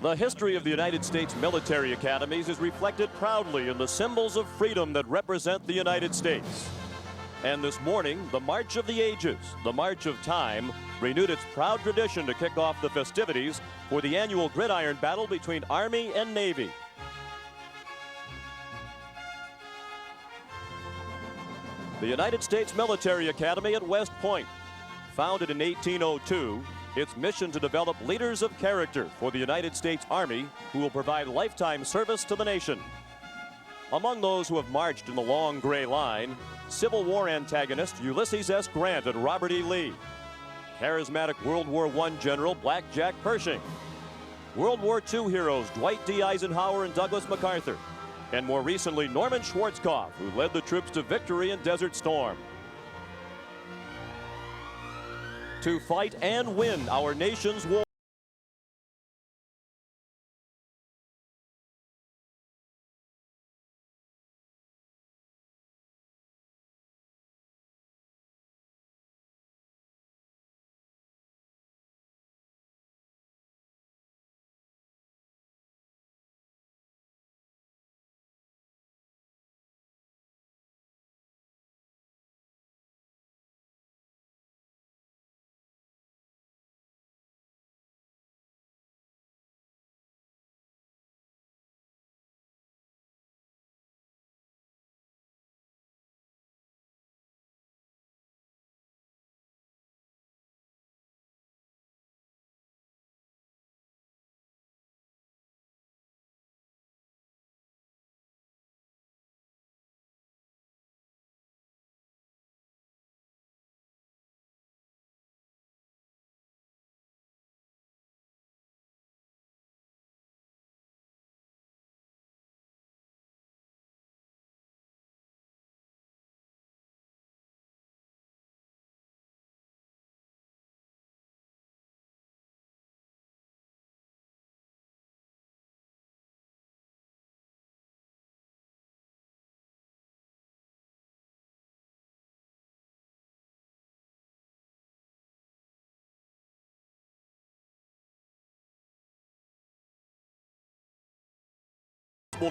The history of the United States military academies is reflected proudly in the symbols of freedom that represent the United States. And this morning, the March of the Ages, the March of Time, renewed its proud tradition to kick off the festivities for the annual gridiron battle between Army and Navy. The United States Military Academy at West Point, founded in 1802, its mission to develop leaders of character for the United States Army who will provide lifetime service to the nation. Among those who have marched in the long gray line, Civil War antagonist Ulysses S. Grant and Robert E. Lee, charismatic World War I General Black Jack Pershing, World War II heroes Dwight D. Eisenhower and Douglas MacArthur, and more recently Norman Schwarzkopf, who led the troops to victory in Desert Storm. To fight and win our nation's war.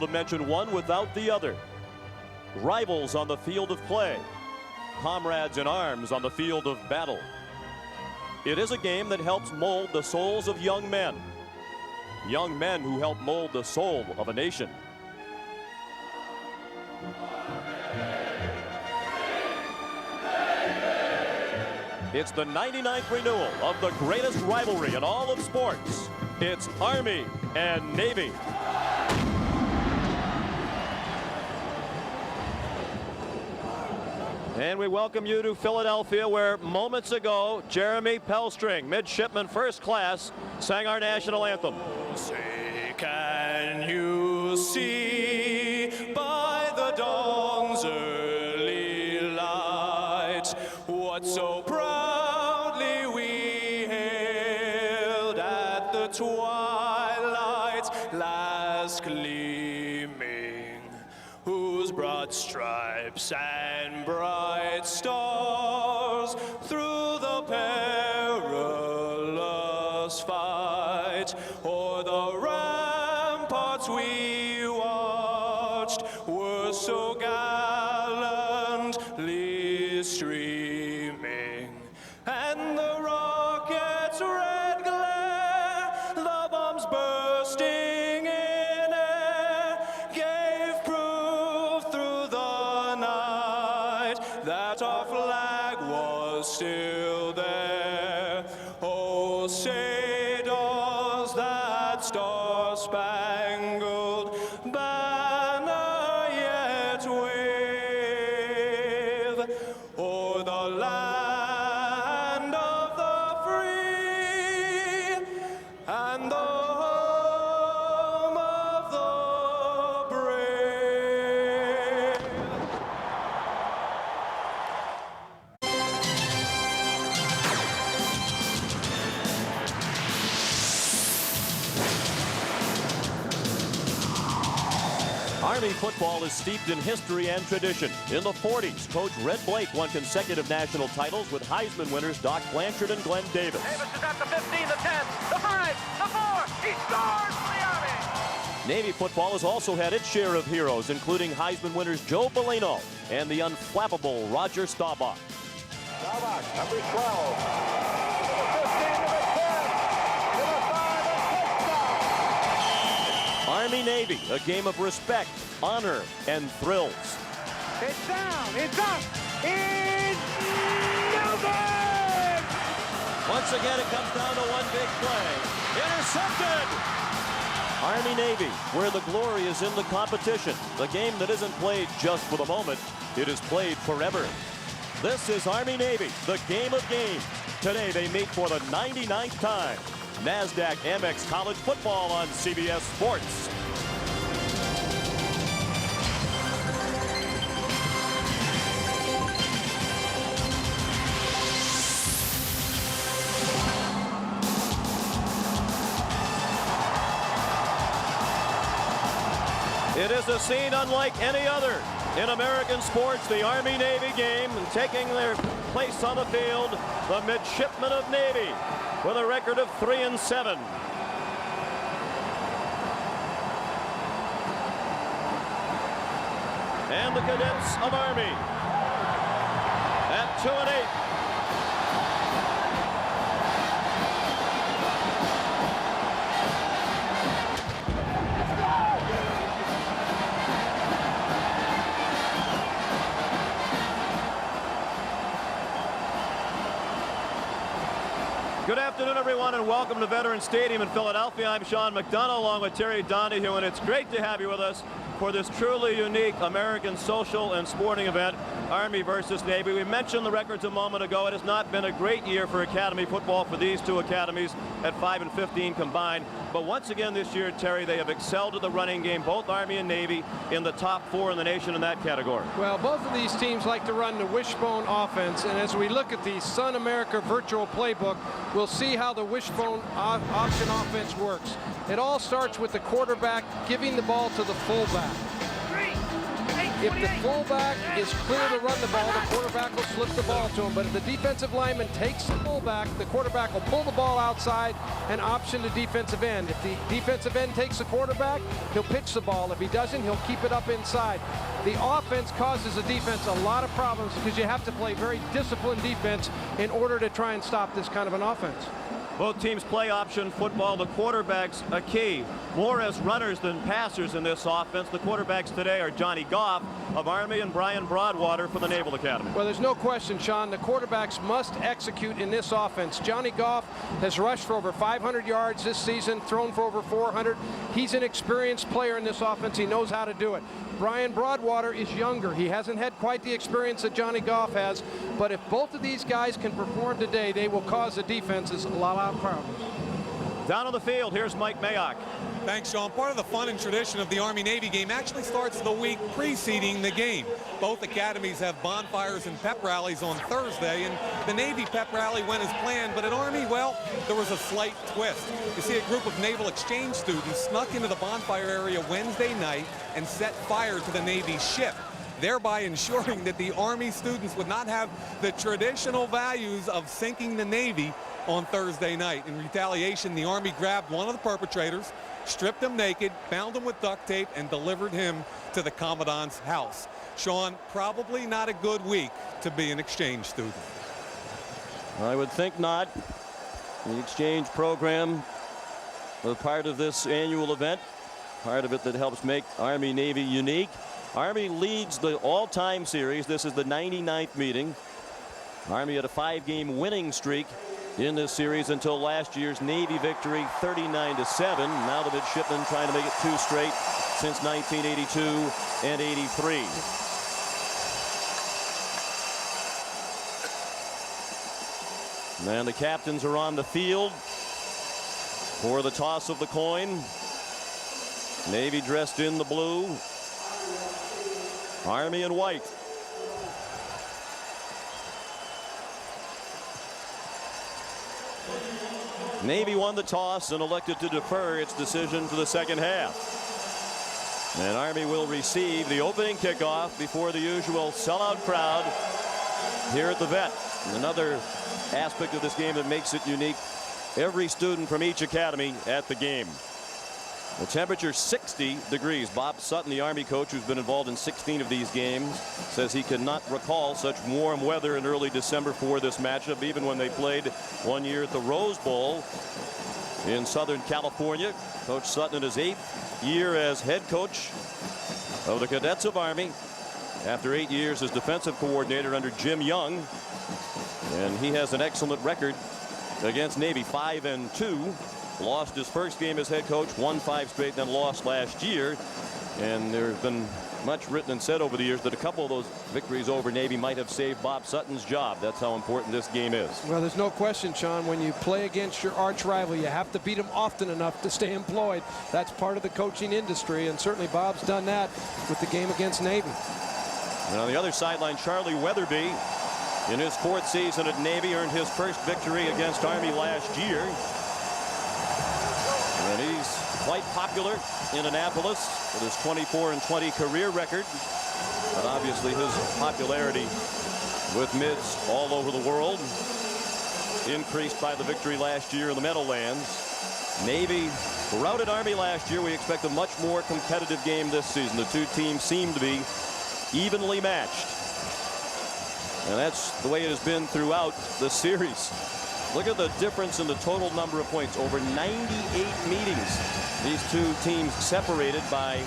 To mention one without the other. Rivals on the field of play, comrades in arms on the field of battle. It is a game that helps mold the souls of young men who help mold the soul of a nation. It's the 99th renewal of the greatest rivalry in all of sports. It's Army and Navy. And we welcome you to Philadelphia, where moments ago, Jeremy Pellstring, midshipman first class, sang our national anthem. Say, can you see by the dawn's early light what so proudly we hailed at the twilight's last gleaming, whose broad stripes and bright stars through the perilous fight o'er the ramparts we watched were so gallantly streaming, and the rocket's red glare, the bombs bursting in air, gave proof through the night that our flag was still there. Oh, say does that star-spangled banner yet wave o'er the land of the free and the home of the brave? Army football is steeped in history and tradition. In the 40s, Coach Red Blake won consecutive national titles with Heisman winners Doc Blanchard and Glenn Davis. Davis is at the 15, the 10, the 5, the 4. He scores for the Army. Navy football has also had its share of heroes, including Heisman winners Joe Bellino and the unflappable Roger Staubach. Staubach, number 12. To the 15, to the 10, to the 5, and touchdown. Army-Navy, a game of respect, honor, and thrills. It's down, it's up, it's no good! Once again, it comes down to one big play. Intercepted! Army-Navy, where the glory is in the competition. The game that isn't played just for the moment, it is played forever. This is Army-Navy, the game of games. Today they meet for the 99th time. NASDAQ Amex College Football on CBS Sports. It is a scene unlike any other in American sports, the Army-Navy game, and taking their place on the field, the Midshipmen of Navy, with a record of 3-7. And the Cadets of Army at 2-8. Good afternoon, everyone, and welcome to Veterans Stadium in Philadelphia. I'm Sean McDonough, along with Terry Donahue, and it's great to have you with us for this truly unique American social and sporting event, Army versus Navy. We mentioned the records a moment ago. It has not been a great year for Academy football for these two academies at 5-15 combined. But once again this year, Terry, they have excelled at the running game, both Army and Navy, in the top 4 in the nation in that category. Well, both of these teams like to run the wishbone offense, and as we look at the Sun America virtual playbook, we'll see how the wishbone option offense works. It all starts with the quarterback giving the ball to the fullback. If the fullback is clear to run the ball, the quarterback will slip the ball to him. But if the defensive lineman takes the fullback, the quarterback will pull the ball outside and option the defensive end. If the defensive end takes the quarterback, he'll pitch the ball. If he doesn't, he'll keep it up inside. The offense causes the defense a lot of problems because you have to play very disciplined defense in order to try and stop this kind of an offense. Both teams play option football. The quarterback's a key. More as runners than passers in this offense. The quarterbacks today are Johnny Goff of Army and Brian Broadwater for the Naval Academy. Well, there's no question, Sean. The quarterbacks must execute in this offense. Johnny Goff has rushed for over 500 yards this season, thrown for over 400. He's an experienced player in this offense. He knows how to do it. Brian Broadwater is younger. He hasn't had quite the experience that Johnny Goff has. But if both of these guys can perform today, they will cause the defenses a lot of problems. Down on the field, here's Mike Mayock. Thanks, Sean. Part of the fun and tradition of the Army-Navy game actually starts the week preceding the game. Both academies have bonfires and pep rallies on Thursday, and the Navy pep rally went as planned, but at Army, well, there was a slight twist. You see, a group of Naval Exchange students snuck into the bonfire area Wednesday night and set fire to the Navy ship, thereby ensuring that the Army students would not have the traditional values of sinking the Navy on Thursday night. In retaliation, the Army grabbed one of the perpetrators, stripped him naked, bound him with duct tape, and delivered him to the commandant's house. Sean, probably not a good week to be an exchange student. I would think not. The exchange program, a part of this annual event, part of it that helps make Army-Navy unique. Army leads the all-time series. This is the 99th meeting. Army had a 5-game winning streak in this series until last year's Navy victory, 39-7. Now the midshipmen trying to make it 2 straight since 1982 and 83. And the captains are on the field for the toss of the coin. Navy dressed in the blue, Army in white. Navy won the toss and elected to defer its decision to the second half. And Army will receive the opening kickoff before the usual sellout crowd here at the Vet. Another aspect of this game that makes it unique, every student from each academy at the game. The temperature 60 degrees. Bob Sutton, the Army coach who's been involved in 16 of these games, says he cannot recall such warm weather in early December for this matchup, even when they played one year at the Rose Bowl in Southern California. Coach Sutton in his 8th year as head coach of the Cadets of Army, after 8 years as defensive coordinator under Jim Young. And he has an excellent record against Navy, 5-2. Lost his first game as head coach, won 5 straight, then lost last year. And there's been much written and said over the years that a couple of those victories over Navy might have saved Bob Sutton's job. That's how important this game is. Well, there's no question, Sean, when you play against your arch rival, you have to beat them often enough to stay employed. That's part of the coaching industry, and certainly Bob's done that with the game against Navy. And on the other sideline, Charlie Weatherby, in his 4th season at Navy, earned his first victory against Army last year. And he's quite popular in Annapolis with his 24-20 career record. But obviously his popularity with mids all over the world increased by the victory last year in the Meadowlands. Navy routed Army last year. We expect a much more competitive game this season. The two teams seem to be evenly matched. And that's the way it has been throughout the series. Look at the difference in the total number of points. Over 98 meetings. These two teams separated by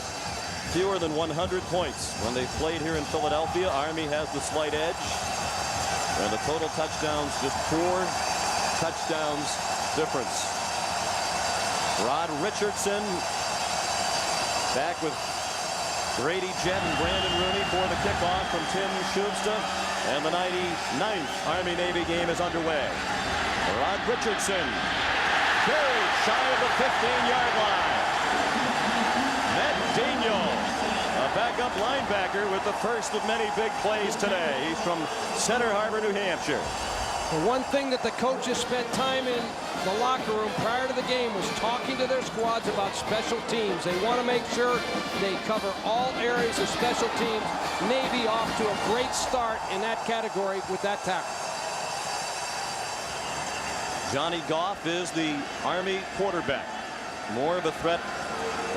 fewer than 100 points. When they played here in Philadelphia, Army has the slight edge. And the total touchdowns, just 4 touchdowns difference. Rod Richardson back with Grady Jett and Brandon Rooney for the kickoff from Tim Schubsta. And the 99th Army-Navy game is underway. Rod Richardson carried shy of the 15-yard line. Matt Daniel, a backup linebacker with the first of many big plays today. He's from Center Harbor, New Hampshire. The one thing that the coaches spent time in the locker room prior to the game was talking to their squads about special teams. They want to make sure they cover all areas of special teams. Navy off to a great start in that category with that tackle. Johnny Goff is the Army quarterback. More of a threat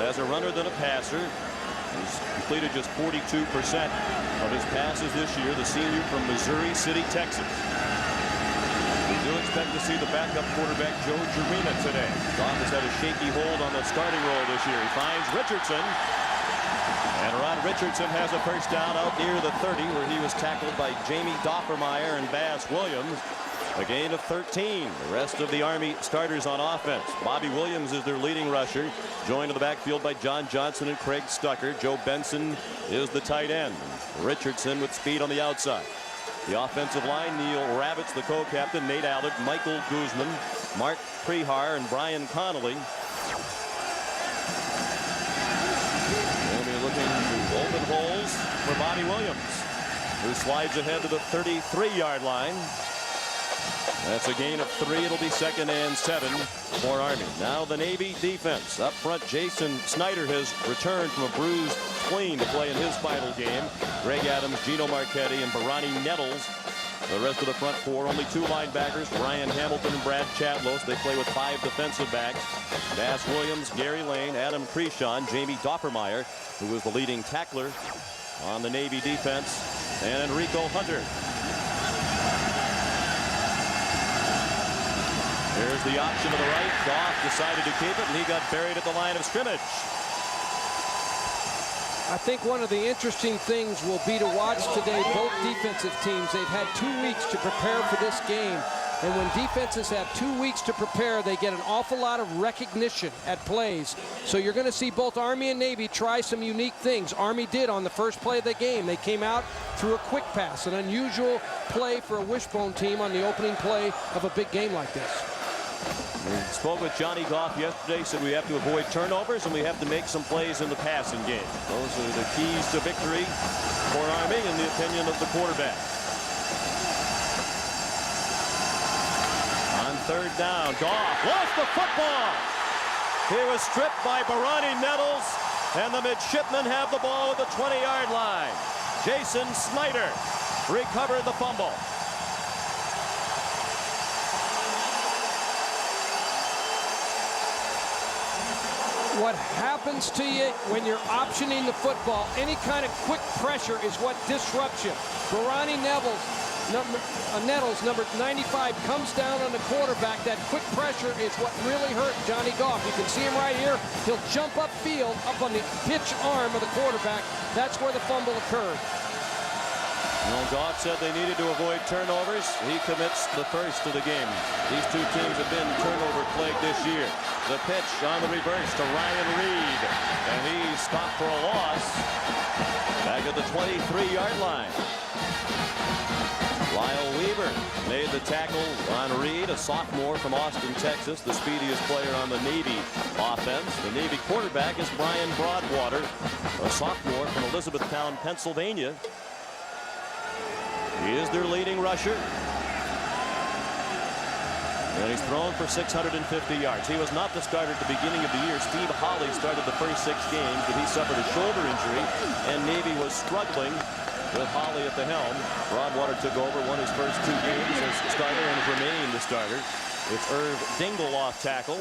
as a runner than a passer. He's completed just 42% of his passes this year. The senior from Missouri City, Texas. We do expect to see the backup quarterback Joe Jarena today. Goff has had a shaky hold on the starting role this year. He finds Richardson. And Rod Richardson has a first down out near the 30, where he was tackled by Jamie Doffermeyer and Bass Williams. A gain of 13. The rest of the Army starters on offense. Bobby Williams is their leading rusher, joined in the backfield by John Johnson and Craig Stucker. Joe Benson is the tight end. Richardson with speed on the outside. The offensive line, Neil Ravitz, the co-captain, Nate Allard, Michael Guzman, Mark Prehar, and Brian Connolly. They'll be looking to open holes for Bobby Williams, who slides ahead to the 33-yard line. That's a gain of 3. It'll be 2nd and 7 for Army. Now the Navy defense. Up front, Jason Snyder has returned from a bruised spleen to play in his final game. Greg Adams, Gino Marchetti, and Barani Nettles. The rest of the front 4, only 2 linebackers, Ryan Hamilton and Brad Chatlos. They play with 5 defensive backs. Bass Williams, Gary Lane, Adam Creeshon, Jamie Doffermeyer, who was the leading tackler on the Navy defense, and Enrico Hunter. There's the option to the right. Goff decided to keep it, and he got buried at the line of scrimmage. I think one of the interesting things will be to watch today both defensive teams. They've had 2 weeks to prepare for this game. And when defenses have 2 weeks to prepare, they get an awful lot of recognition at plays. So you're going to see both Army and Navy try some unique things. Army did on the first play of the game. They came out through a quick pass, an unusual play for a wishbone team on the opening play of a big game like this. We spoke with Johnny Goff yesterday, said we have to avoid turnovers and we have to make some plays in the passing game. Those are the keys to victory for Army in the opinion of the quarterback. On 3rd down, Goff lost the football. He was stripped by Barani Nettles, And the midshipmen have the ball at the 20-yard line. Jason Snyder recovered the fumble. What happens to you when you're optioning the football, any kind of quick pressure is what disrupts you. Barani Nettles, number 95, comes down on the quarterback. That quick pressure is what really hurt Johnny Goff. You can see him right here. He'll jump upfield, up on the pitch arm of the quarterback. That's where the fumble occurred. Well, Goff said they needed to avoid turnovers. He commits the first of the game. These two teams have been turnover-plagued this year. The pitch on the reverse to Ryan Reed. And he's stopped for a loss back at the 23-yard line. Lyle Weaver made the tackle on Reed, a sophomore from Austin, Texas, the speediest player on the Navy offense. The Navy quarterback is Brian Broadwater, a sophomore from Elizabethtown, Pennsylvania. He is their leading rusher. And he's thrown for 650 yards. He was not the starter at the beginning of the year. Steve Holly started the first 6 games, but he suffered a shoulder injury, and Navy was struggling with Holly at the helm. Broadwater took over, won his first 2 games as starter and is remaining the starter. It's Irv Dingle off tackle,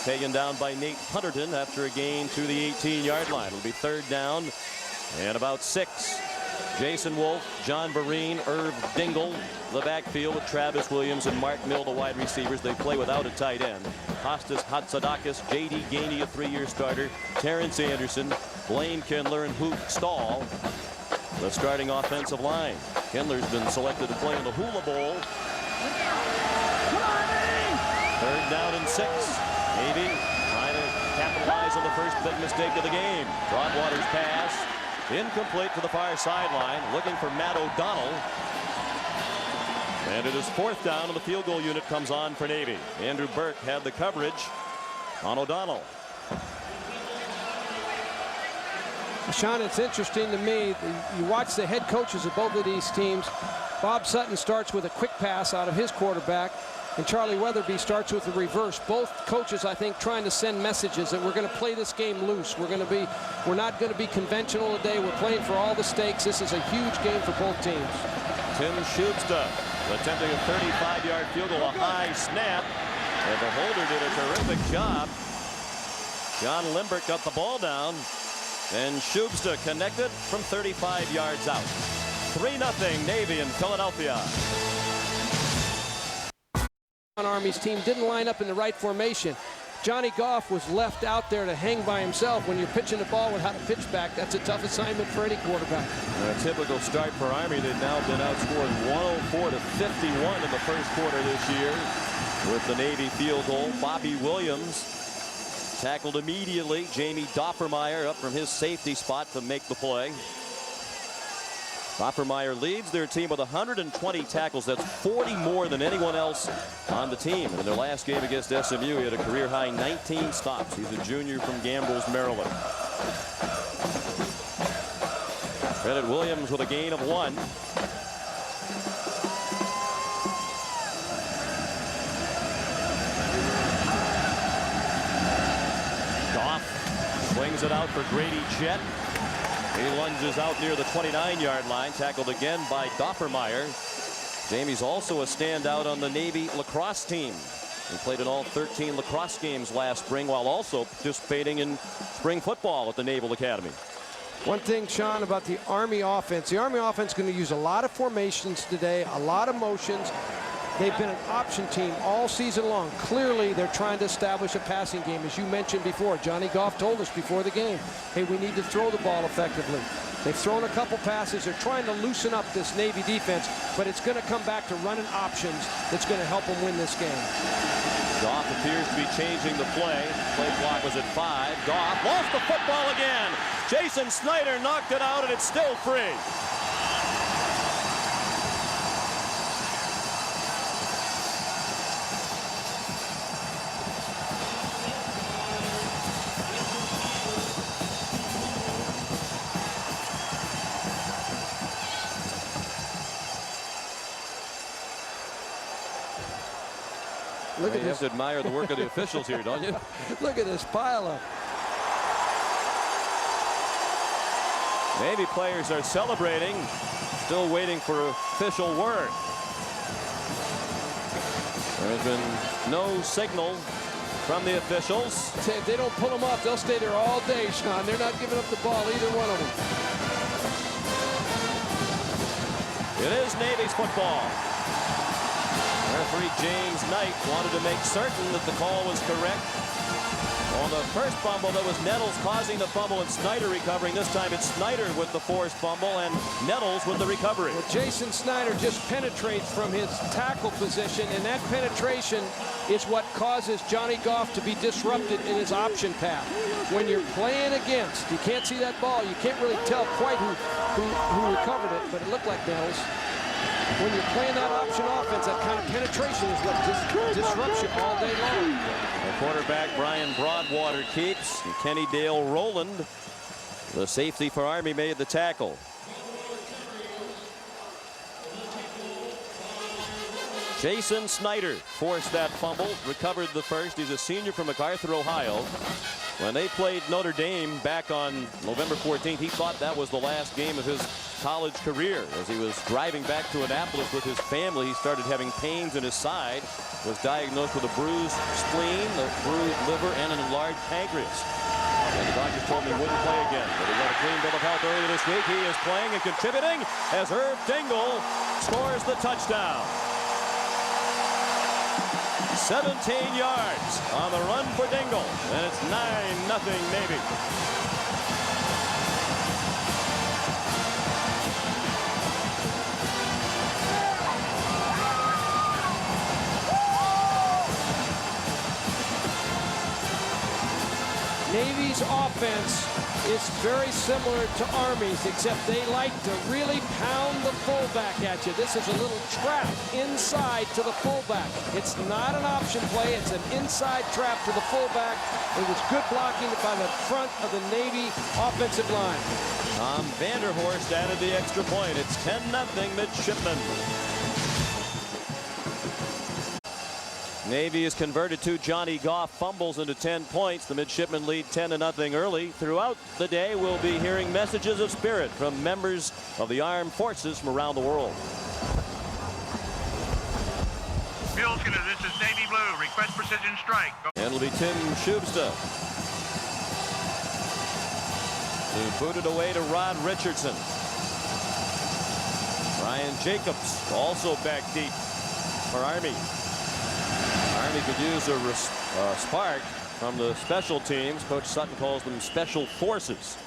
taken down by Nate Punterton after a gain to the 18-yard line. It'll be 3rd down and about 6. Jason Wolf, John Vereen, Irv Dingle, the backfield with Travis Williams and Mark Mill, the wide receivers. They play without a tight end. Kostas Hatzadakis, J.D. Gainey, a 3-year starter, Terrence Anderson, Blaine Kindler, and Hoot Stahl, the starting offensive line. Kindler's been selected to play in the Hula Bowl. 3rd down and 6. Navy trying to capitalize on the first big mistake of the game. Broadwater's pass. Incomplete to the far sideline, looking for Matt O'Donnell. And it is 4th down, and the field goal unit comes on for Navy. Andrew Burke had the coverage on O'Donnell. Sean, it's interesting to me. You watch the head coaches of both of these teams. Bob Sutton starts with a quick pass out of his quarterback, and Charlie Weatherby starts with the reverse. Both coaches, I think, trying to send messages that we're going to play this game loose. We're not going to be conventional today. We're playing for all the stakes. This is a huge game for both teams. Tim Schubsta attempting a 35-yard field goal, a high snap, and the holder did a terrific job. John Limburg got the ball down, and Schubsta connected from 35 yards out. 3-0 Navy in Philadelphia. Army's team didn't line up in the right formation. Johnny Goff was left out there to hang by himself. When you're pitching the ball without a pitch back, that's a tough assignment for any quarterback. A typical start for Army. They've now been outscored 104-51 in the first quarter this year with the Navy field goal. Bobby Williams tackled immediately. Jamie Doffermeyer up from his safety spot to make the play. Doffermeyer leads their team with 120 tackles. That's 40 more than anyone else on the team. In their last game against SMU, he had a career-high 19 stops. He's a junior from Gambles, Maryland. Credit Williams with a gain of 1. Goff swings it out for Grady Jett. He lunges out near the 29-yard line, tackled again by Doffermeyer. Jamie's also a standout on the Navy lacrosse team. He played in all 13 lacrosse games last spring while also participating in spring football at the Naval Academy. One thing, Sean, about the Army offense is going to use a lot of formations today, a lot of motions. They've been an option team all season long. Clearly, they're trying to establish a passing game. As you mentioned before, Johnny Goff told us before the game, hey, we need to throw the ball effectively. They've thrown a couple passes. They're trying to loosen up this Navy defense, but it's going to come back to running options that's going to help them win this game. Goff appears to be changing the play. Play clock was at 5. Goff lost the football again. Jason Snyder knocked it out, and it's still free. Look at you this. have to admire the work of the officials here, don't you? Look at this pileup. Navy players are celebrating, still waiting for official word. There's been no signal from the officials. If they don't pull them off, they'll stay there all day, Sean. They're not giving up the ball, either one of them. It is Navy's football. Referee James Knight wanted to make certain that the call was correct. On the first fumble, that was Nettles causing the fumble and Snyder recovering. This time it's Snyder with the forced fumble and Nettles with the recovery. Well, Jason Snyder just penetrates from his tackle position, and that penetration is what causes Johnny Goff to be disrupted in his option path. When you're playing against, you can't see that ball. You can't really tell quite who recovered it, but it looked like Nettles. When you're playing that option offense, that kind of penetration is what disrupts you all day long. The quarterback, Brian Broadwater, keeps. And Kenny Dale Rowland, the safety for Army, made the tackle. Jason Snyder forced that fumble, recovered the first. He's a senior from MacArthur, Ohio. When they played Notre Dame back on November 14th, he thought that was the last game of his college career. As he was driving back to Annapolis with his family, he started having pains in his side, was diagnosed with a bruised spleen, a bruised liver, and an enlarged pancreas. And the doctors told him he wouldn't play again. But he got a clean bill of health earlier this week. He is playing and contributing as Irv Dingle scores the touchdown. 17 yards on the run for Dingle, and it's 9-0 Navy. Navy's offense is very similar to Army's, except they like to really pound the fullback at you. This is a little trap inside to the fullback. It's not an option play. It's an inside trap to the fullback. It was good blocking by the front of the Navy offensive line. Tom Vanderhorst added the extra point. It's 10-0 Midshipmen. Navy is converted to Johnny Goff, fumbles into 10 points. The Midshipmen lead 10-0 early. Throughout the day, we'll be hearing messages of spirit from members of the armed forces from around the world. Fieldskinner, this is Navy Blue. Request precision strike. And it'll be Tim Schubsta, who booted away to Rod Richardson. Ryan Jacobs also back deep for Army. Army could use a spark from the special teams. Coach Sutton calls them special forces.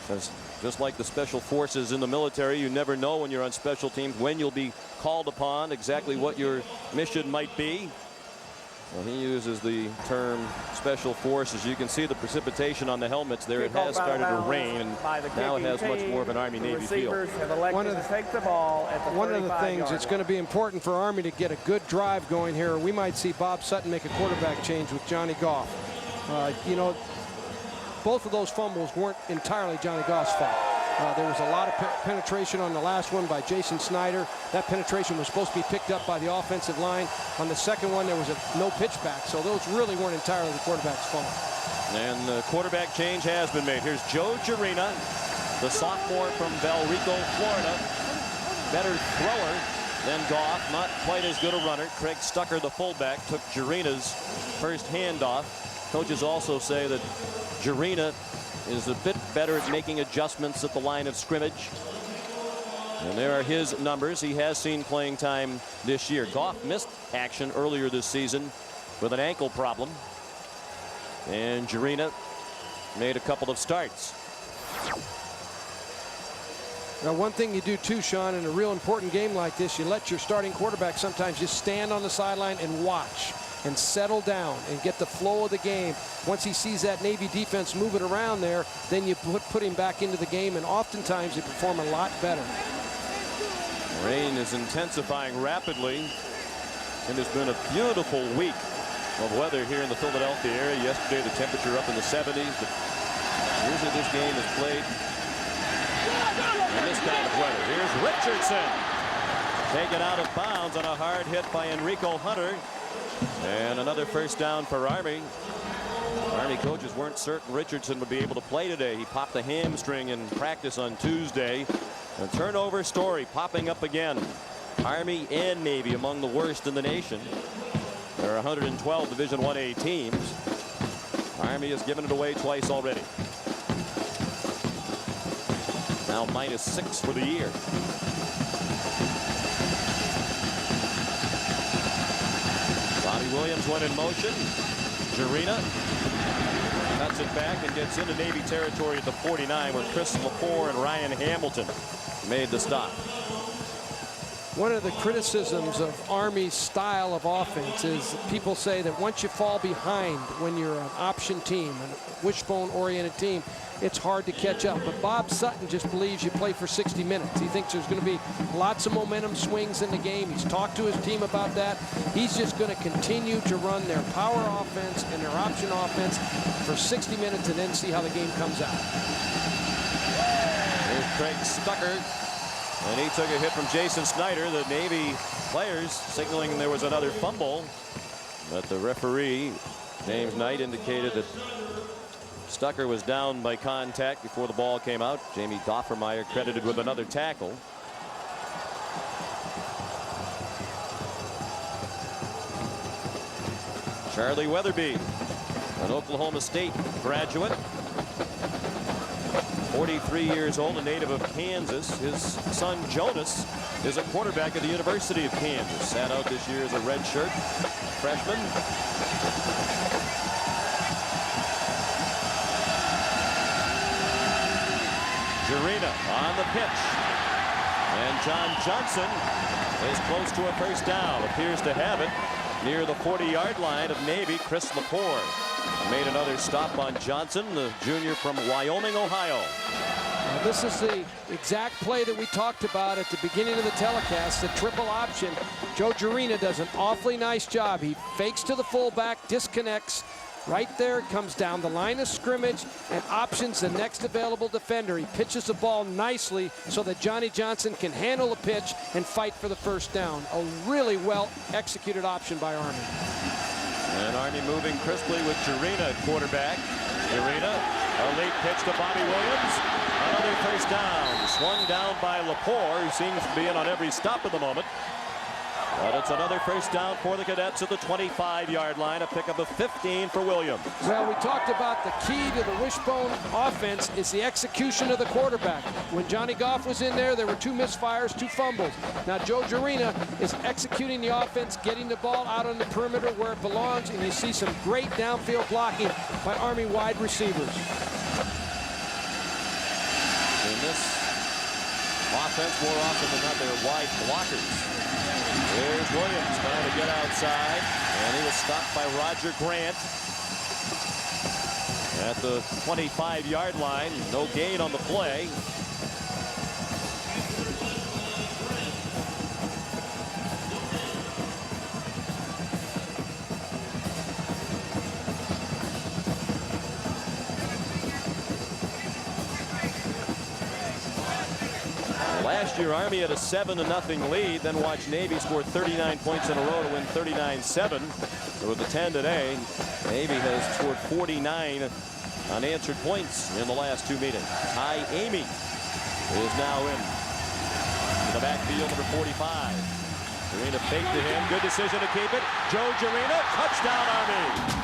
Says, just like the special forces in the military, you never know when you're on special teams when you'll be called upon, exactly what your mission might be. Well, he uses the term special forces. You can see the precipitation on the helmets there. It has started to rain, and now it has much more of an Army-Navy feel. One of the things, it's going to be important for Army to get a good drive going here. We might see Bob Sutton make a quarterback change with Johnny Goff. You know, both of those fumbles weren't entirely Johnny Goff's fault. There was a lot of penetration on the last one by Jason Snyder. That penetration was supposed to be picked up by the offensive line. On the second one, there was a no pitch back, so those really weren't entirely the quarterback's fault. And the quarterback change has been made. Here's Joe Gerina, the sophomore from Valrico, Florida. Better thrower than Goff, not quite as good a runner. Craig Stucker, the fullback, took Gerina's first handoff. Coaches also say that Gerina is a bit better at making adjustments at the line of scrimmage. And there are his numbers. He has seen playing time this year. Goff missed action earlier this season with an ankle problem. And Gerina made a couple of starts. Now, one thing you do too, Sean, in a real important game like this, you let your starting quarterback sometimes just stand on the sideline and watch and settle down and get the flow of the game. Once he sees that Navy defense moving around there, then you put him back into the game, and oftentimes they perform a lot better. Rain is intensifying rapidly. It has been a beautiful week of weather here in the Philadelphia area. Yesterday, the temperature up in the 70s, but usually this game is played in this kind of weather. Here's Richardson, taken out of bounds on a hard hit by Enrico Hunter. And another first down for Army. Army coaches weren't certain Richardson would be able to play today. He popped a hamstring in practice on Tuesday. A turnover story popping up again. Army and Navy among the worst in the nation. There are 112 Division 1A teams. Army has given it away twice already. Now -6 for the year. Bobby Williams went in motion. Jarina cuts it back and gets into Navy territory at the 49, where Chris Lepore and Ryan Hamilton made the stop. One of the criticisms of Army's style of offense is people say that once you fall behind when you're an option team, a wishbone-oriented team, it's hard to catch up. But Bob Sutton just believes you play for 60 minutes. He thinks there's going to be lots of momentum swings in the game. He's talked to his team about that. He's just going to continue to run their power offense and their option offense for 60 minutes and then see how the game comes out. Here's Craig Stucker. And he took a hit from Jason Snyder. The Navy players signaling there was another fumble. But the referee, James Knight, indicated that Stucker was down by contact before the ball came out. Jamie Doffermeyer credited with another tackle. Charlie Weatherby, an Oklahoma State graduate. 43 years old, a native of Kansas. His son Jonas is a quarterback at the University of Kansas. Sat out this year as a redshirt freshman. Jarina on the pitch. And John Johnson is close to a first down. Appears to have it near the 40-yard line of Navy. Chris Lepore made another stop on Johnson, the junior from Wyoming, Ohio. Now, this is the exact play that we talked about at the beginning of the telecast, the triple option. Joe Jarina does an awfully nice job. He fakes to the fullback, disconnects. Right there, comes down the line of scrimmage and options the next available defender. He pitches the ball nicely so that Johnny Johnson can handle the pitch and fight for the first down. A really well executed option by Army. And Army moving crisply with Jarina at quarterback. Jarina, a late pitch to Bobby Williams. Another first down. Swung down by Lepore, who seems to be in on every stop at the moment. But it's another first down for the Cadets at the 25-yard line. A pickup of 15 for Williams. Well, we talked about the key to the wishbone offense is the execution of the quarterback. When Johnny Goff was in there, there were 2 misfires, 2 fumbles. Now Joe Jarina is executing the offense, getting the ball out on the perimeter where it belongs, and you see some great downfield blocking by Army wide receivers. In this offense, more often than not, they're wide blockers. Here's Williams trying to get outside, and he was stopped by Roger Grant at the 25-yard line. No gain on the play. Last year, Army had a 7-0 lead, then watched Navy score 39 points in a row to win 39-7. So with the 10 today, Navy has scored 49 unanswered points in the last 2 meetings. Ty Amy is now in the backfield, number 45. Jarina faked to him. Good decision to keep it. Joe Jarina, touchdown Army.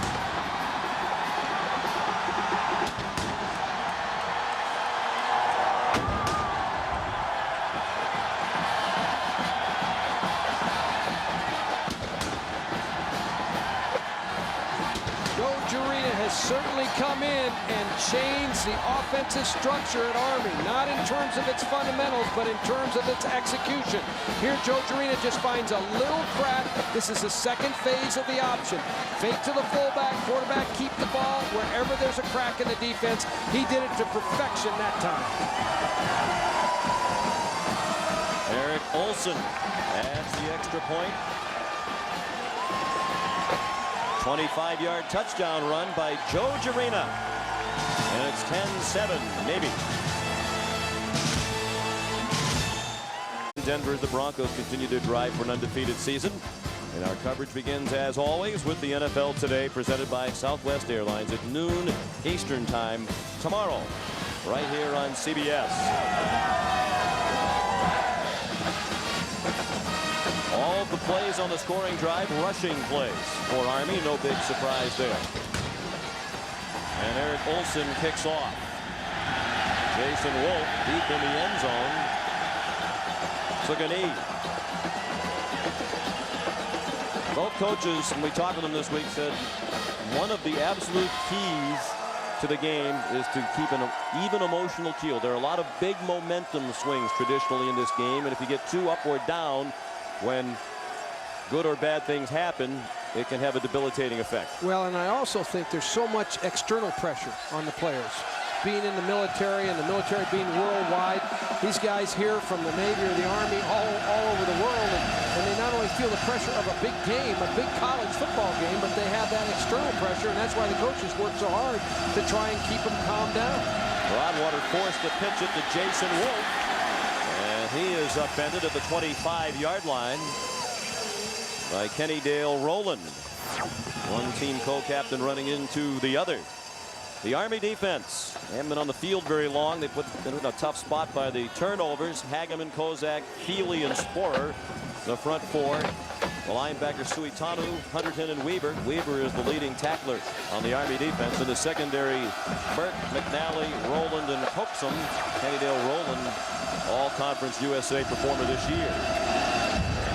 Certainly come in and change the offensive structure at Army, not in terms of its fundamentals, but in terms of its execution. Here, Joe Jarina just finds a little crack. This is the second phase of the option. Fake to the fullback, quarterback keep the ball wherever there's a crack in the defense. He did it to perfection that time. Eric Olson adds the extra point. 25-yard touchdown run by Joe Jarina. And it's 10-7 Navy. Denver, the Broncos continue to drive for an undefeated season. And our coverage begins, as always, with the NFL Today, presented by Southwest Airlines at noon Eastern Time tomorrow, right here on CBS. All of the plays on the scoring drive, rushing plays for Army. No big surprise there. And Eric Olson kicks off. Jason Wolf deep in the end zone. Took a knee. Both coaches, when we talked to them this week, said one of the absolute keys to the game is to keep an even emotional keel. There are a lot of big momentum swings traditionally in this game, and if you get too up or down when good or bad things happen, it can have a debilitating effect. Well, and I also think there's so much external pressure on the players. Being in the military and the military being worldwide, these guys here from the Navy or the Army all over the world, and they not only feel the pressure of a big game, a big college football game, but they have that external pressure, and that's why the coaches work so hard to try and keep them calm down. Broadwater forced to pitch it to Jason Wolf, and he is upended at the 25-yard line by Kenny Dale Rowland. One team co-captain running into the other. The Army defense haven't been on the field very long. They put in a tough spot by the turnovers. Hageman, Kozak, Feely, and Sporer, the front four. The linebacker Suitanu, Hunterton, and Weaver. Weaver is the leading tackler on the Army defense. In the secondary, Burke, McNally, Rowland, and Coxum. Kennydale Rowland, all-conference USA performer this year.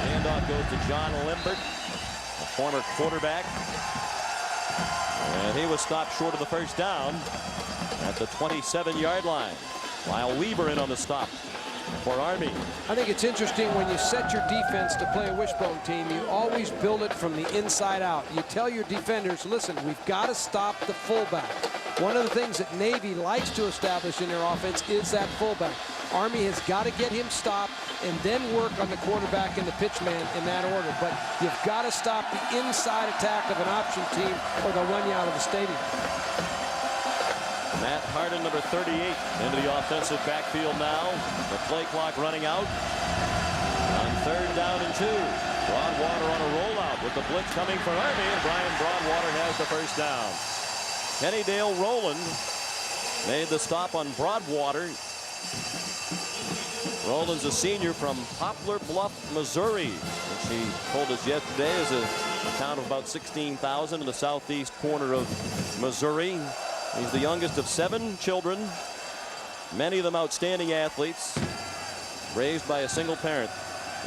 Handoff goes to John Limbert, a former quarterback. And he was stopped short of the first down at the 27-yard line. Lyle Weaver in on the stop for Army. I think it's interesting when you set your defense to play a wishbone team, you always build it from the inside out. You tell your defenders, listen, we've got to stop the fullback. One of the things that Navy likes to establish in their offense is that fullback. Army has got to get him stopped and then work on the quarterback and the pitch man in that order. But you've got to stop the inside attack of an option team or they'll run you out of the stadium. Matt Harden, number 38, into the offensive backfield now. The play clock running out. On 3rd down and 2. Broadwater on a rollout with the blitz coming for Army, and Brian Broadwater has the first down. Kennydale Rowland made the stop on Broadwater. Rowland's a senior from Poplar Bluff, Missouri, which he told us yesterday is a town of about 16,000 in the southeast corner of Missouri. He's the youngest of 7 children, many of them outstanding athletes, raised by a single parent.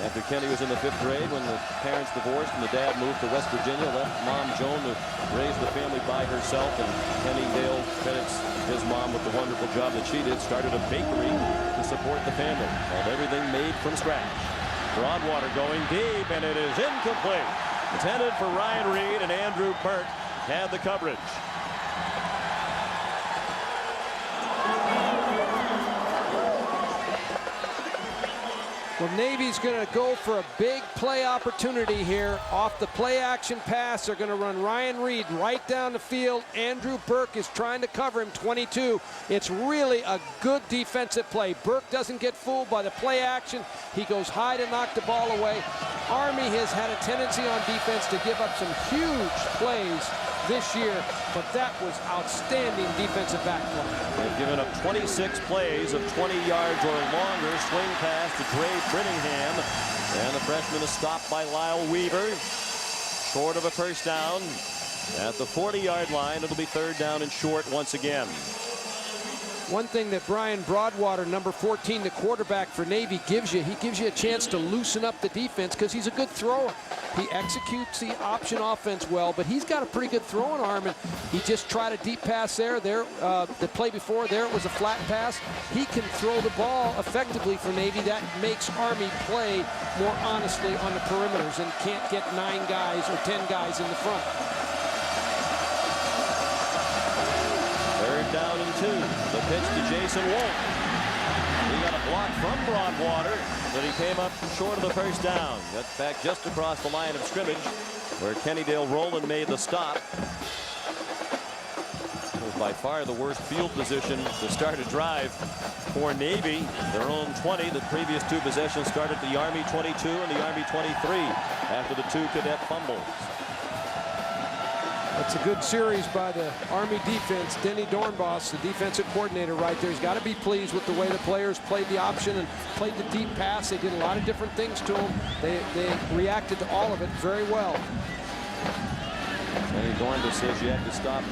After Kenny was in the 5th grade, when the parents divorced and the dad moved to West Virginia, left Mom Joan to raise the family by herself, and Kenny Dale credits his mom with the wonderful job that she did, started a bakery to support the family, and everything made from scratch. Broadwater going deep, and it is incomplete. Intended for Ryan Reed, and Andrew Burke had the coverage. Well, Navy's going to go for a big play opportunity here. Off the play action pass, they're going to run Ryan Reed right down the field. Andrew Burke is trying to cover him, 22. It's really a good defensive play. Burke doesn't get fooled by the play action. He goes high to knock the ball away. Army has had a tendency on defense to give up some huge plays this year, but that was outstanding defensive back play. They've given up 26 plays of 20 yards or longer. Swing pass to Dre Brittingham, and the freshman is stopped by Lyle Weaver, short of a first down at the 40-yard line. It'll be 3rd down and short once again. One thing that Brian Broadwater, number 14, the quarterback for Navy, gives you, he gives you a chance to loosen up the defense because he's a good thrower. He executes the option offense well, but he's got a pretty good throwing arm, and he just tried a deep pass there. The play before there, it was a flat pass. He can throw the ball effectively for Navy. That makes Army play more honestly on the perimeters and can't get 9 guys or 10 guys in the front. 3rd down and 2. The pitch to Jason Wolf. He got a block from Broadwater, but he came up short of the first down. Got back just across the line of scrimmage where Kennydale Rowland made the stop. It was by far the worst field position to start a drive for Navy. Their own 20. The previous 2 possessions started the Army 22 and the Army 23. after the 2 cadet fumbles. That's a good series by the Army defense. Denny Dornbos, the defensive coordinator right there, has got to be pleased with the way the players played the option and played the deep pass. They did a lot of different things to them. They reacted to all of it very well. Denny Dornbos says you have to stop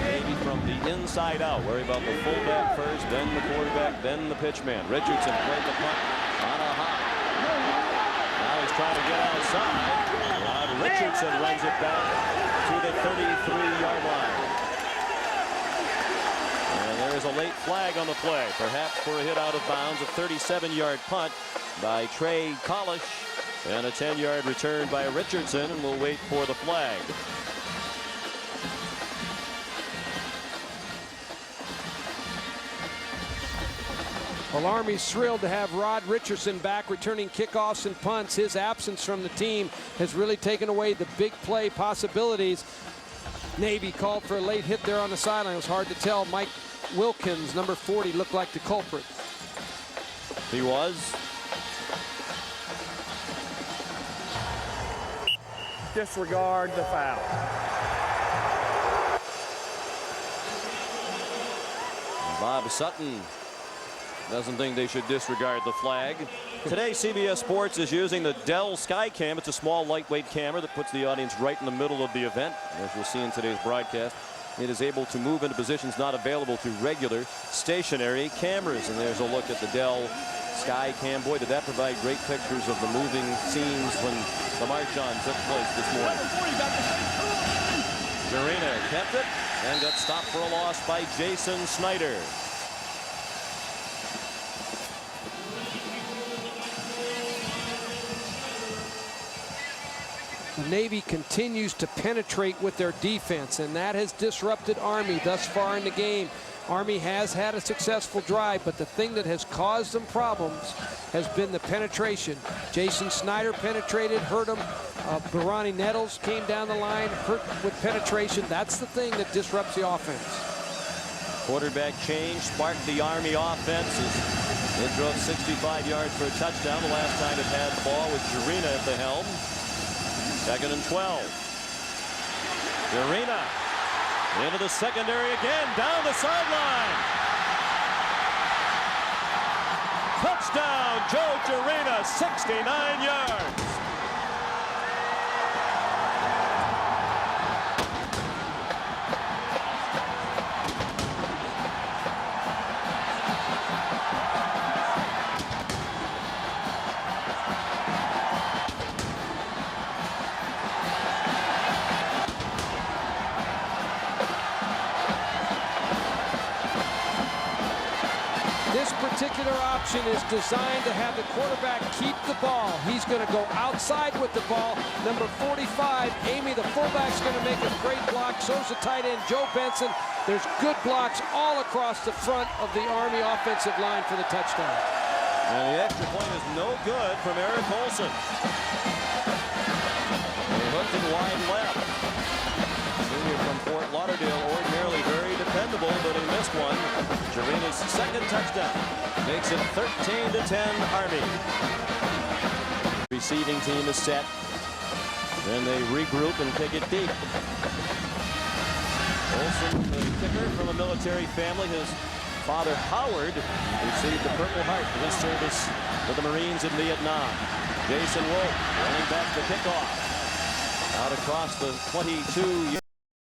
maybe from the inside out. Worry about the fullback first, then the quarterback, then the pitchman. Richardson played the punt on a high. Now he's trying to get outside. Richardson runs it back to the 33-yard line. And there's a late flag on the play, perhaps for a hit out of bounds. A 37-yard punt by Trey Collish and a 10-yard return by Richardson, and we'll wait for the flag. Well, Army's thrilled to have Rod Richardson back returning kickoffs and punts. His absence from the team has really taken away the big play possibilities. Navy called for a late hit there on the sideline. It was hard to tell. Mike Wilkins, number 40, looked like the culprit. He was. Disregard the foul. Bob Sutton doesn't think they should disregard the flag. Today, CBS Sports is using the Dell Skycam. It's a small, lightweight camera that puts the audience right in the middle of the event. As you'll see in today's broadcast, it is able to move into positions not available to regular stationary cameras. And there's a look at the Dell Skycam. Boy, did that provide great pictures of the moving scenes when the march-on took place this morning. Jarena kept it and got stopped for a loss by Jason Snyder. The Navy continues to penetrate with their defense, and that has disrupted Army thus far in the game. Army has had a successful drive, but the thing that has caused them problems has been the penetration. Jason Snyder penetrated, hurt him. Barani Nettles came down the line, hurt with penetration. That's the thing that disrupts the offense. Quarterback change sparked the Army offense. It drove 65 yards for a touchdown. The last time it had the ball with Jarena at the helm. 2nd and 12. Jarena into the secondary again, down the sideline. Touchdown, Joe Jarena, 69 yards. Particular option is designed to have the quarterback keep the ball. He's going to go outside with the ball. Number 45, Amy, the fullback's going to make a great block. So's the tight end, Joe Benson. There's good blocks all across the front of the Army offensive line for the touchdown. And the extra point is no good from Eric Olson. He hooked it wide left. Senior from Fort Lauderdale, ordinarily very dependable, but he missed one. Jarena's second touchdown makes it 13-10 Army. Receiving team is set. Then they regroup and kick it deep. Olson, the kicker from a military family. His father, Howard, received the Purple Heart for his service with the Marines in Vietnam. Jason Wolf running back the kickoff. Out across the 22.